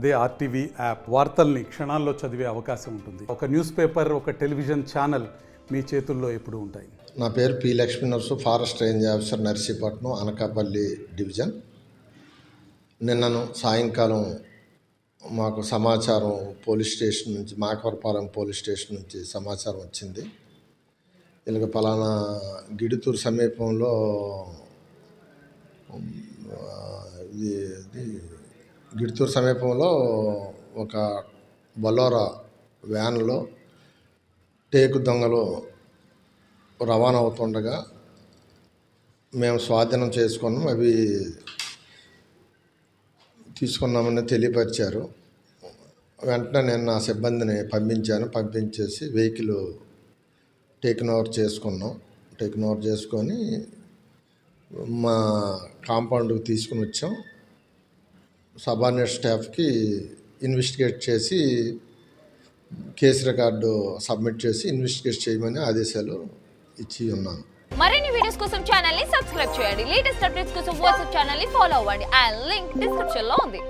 అదే RTV app వార్తల్ని క్షణాల్లో చదివే అవకాశం ఉంటుంది. ఒక న్యూస్ పేపర్, ఒక టెలివిజన్ ఛానల్ మీ చేతుల్లో ఎప్పుడూ ఉంటాయి. నా పేరు P Lakshmi Narsu, forest range officer, Narsipatnam, Anakapalli division. నిన్నను సాయంకాలం మాకు సమాచారం పోలీస్ స్టేషన్ నుంచి, మాకవరపాలెం పోలీస్ స్టేషన్ నుంచి సమాచారం వచ్చింది. ఇలాగ పలానా గిడుతూరు సమీపంలో గిడుతూరు సమీపంలో ఒక బొలోరా వ్యాన్లో టేకు దొంగలు రవాణా అవుతుండగా మేము స్వాధీనం చేసుకున్నాం. అవి తీసుకున్నామని తెలియపరిచారు. వెంటనే నేను నా సిబ్బందిని పంపించేసి వెహికల్ టేకన్ ఓవర్ చేసుకొని మా కాంపౌండ్కి తీసుకుని వచ్చాం. సబార్డినేట్ స్టాఫ్కి ఇన్వెస్టిగేట్ చేసి కేసు రికార్డు సబ్మిట్ చేసి ఇన్వెస్టిగేట్ చేయమని ఆదేశాలు ఇచ్చి ఉన్నాను. మరిన్ని వీడియోస్ కోసం ఛానల్ ని సబ్స్క్రైబ్ చేయండి. లేటెస్ట్ అప్డేట్స్ కోసం వాట్సాప్ ఛానల్ ని ఫాలో అవ్వండి. ఆ లింక్ డిస్క్రిప్షన్ లో ఉంది.